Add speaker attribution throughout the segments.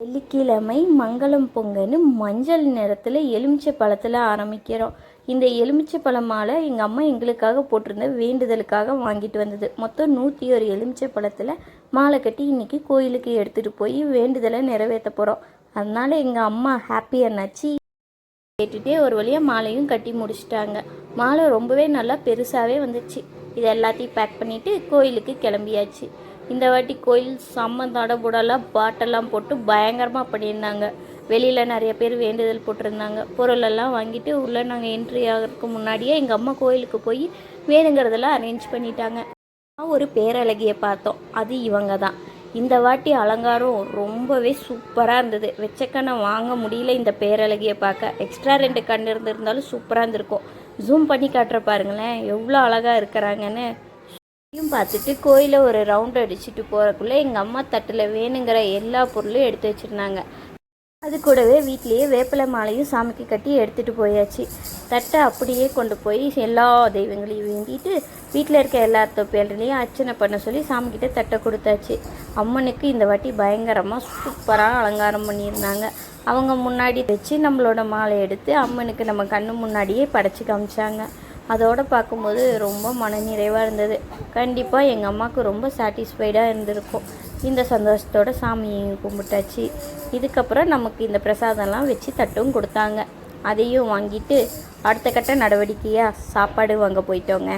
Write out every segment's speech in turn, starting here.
Speaker 1: வெள்ளிக்கிழமை மங்களம் பொங்கன்னு மஞ்சள் நிறத்தில் எலுமிச்சை பழத்தில் ஆரம்பிக்கிறோம். இந்த எலுமிச்சை பழம் மாலை எங்கள் அம்மா எங்களுக்காக போட்டிருந்த வேண்டுதலுக்காக வாங்கிட்டு வந்தது. மொத்தம் 101 எலுமிச்சை பழத்தில் மாலை கட்டி இன்றைக்கி கோயிலுக்கு எடுத்துகிட்டு போய் வேண்டுதலை நிறைவேற்ற போகிறோம். அதனால் எங்கள் அம்மா ஹாப்பியாக நச்சு கேட்டுகிட்டே ஒரு வழியாக மாலையும் கட்டி முடிச்சிட்டாங்க. மாலை ரொம்பவே நல்லா பெருசாகவே வந்துச்சு. இது எல்லாத்தையும் பேக் பண்ணிவிட்டு கோயிலுக்கு கிளம்பியாச்சு. இந்த வாட்டி கோயில் செம்ம தடபுடலாம் பாட்டெல்லாம் போட்டு பயங்கரமாக பண்ணியிருந்தாங்க. வெளியில் நிறைய பேர் வேண்டுதல் போட்டிருந்தாங்க. பொருளெல்லாம் வாங்கிட்டு உள்ளே நாங்கள் என்ட்ரி ஆகிறதுக்கு முன்னாடியே எங்கள் அம்மா கோயிலுக்கு போய் வேணுங்கிறதெல்லாம் அரேஞ்ச் பண்ணிட்டாங்க. ஒரு பேரழகியை பார்த்தோம். அது இவங்க தான். இந்த வாட்டி அலங்காரம் ரொம்பவே சூப்பராக இருந்தது. வெச்சக்கண்ணை வாங்க முடியல இந்த பேரழகியை பார்க்க. எக்ஸ்ட்ரா 2 கண் இருந்திருந்தாலும் சூப்பராக இருந்திருக்கும். ஜூம் பண்ணி காட்டுற பாருங்களேன் எவ்வளோ அழகாக இருக்கிறாங்கன்னு. பார்த்துட்டு கோயிலை ஒரு ரவுண்ட் அடிச்சுட்டு போகிறக்குள்ளே எங்கள் அம்மா தட்டில் வேணுங்கிற எல்லா பொருளும் எடுத்து வச்சுருந்தாங்க. அது கூடவே வீட்லேயே வேப்பிலை மாலையும் சாமிக்கு கட்டி எடுத்துகிட்டு போயாச்சு. தட்டை அப்படியே கொண்டு போய் எல்லா தெய்வங்களையும் வேண்டிட்டு வீட்டில் இருக்க எல்லா பேர்லையும் அர்ச்சனை பண்ண சொல்லி சாமிக்கிட்ட தட்டை கொடுத்தாச்சு. அம்மனுக்கு இந்த வாட்டி பயங்கரமாக சூப்பராக அலங்காரம் பண்ணியிருந்தாங்க. அவங்க முன்னாடி வச்சு நம்மளோட மாலை எடுத்து அம்மனுக்கு நம்ம கண்ணு முன்னாடியே படைச்சி காமிச்சாங்க. அதோடு பார்க்கும்போது ரொம்ப மனநிறைவாக இருந்தது. கண்டிப்பாக எங்கள் அம்மாவுக்கு ரொம்ப சாட்டிஸ்ஃபைடாக இருந்திருக்கும். இந்த சந்தோஷத்தோட சாமியை கும்பிட்டாச்சு. இதுக்கப்புறம் நமக்கு இந்த பிரசாதம்லாம் வச்சு தட்டும் கொடுத்தாங்க. அதையும் வாங்கிட்டு அடுத்த கட்ட நடவடிக்கையாக சாப்பாடு வாங்க போயிட்டோங்க.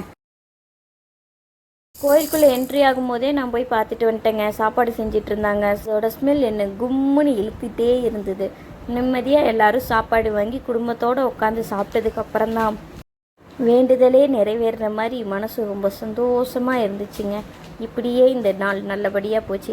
Speaker 1: கோயிலுக்குள்ளே என்ட்ரி ஆகும்போதே நான் போய் பார்த்துட்டு வந்துட்டேங்க. சாப்பாடு செஞ்சிட்டு இருந்தாங்க. அதோட ஸ்மெல் என்ன கும்முன்னு இழுத்துகிட்டே இருந்தது. நிம்மதியாக எல்லோரும் சாப்பாடு வாங்கி குடும்பத்தோடு உட்காந்து சாப்பிட்டதுக்கப்புறம் தான் வேண்டுதலே நிறைவேறின மாதிரி மனசு ரொம்ப சந்தோஷமாக இருந்துச்சுங்க. இப்படியே இந்த நாள் நல்லபடியாக போச்சு.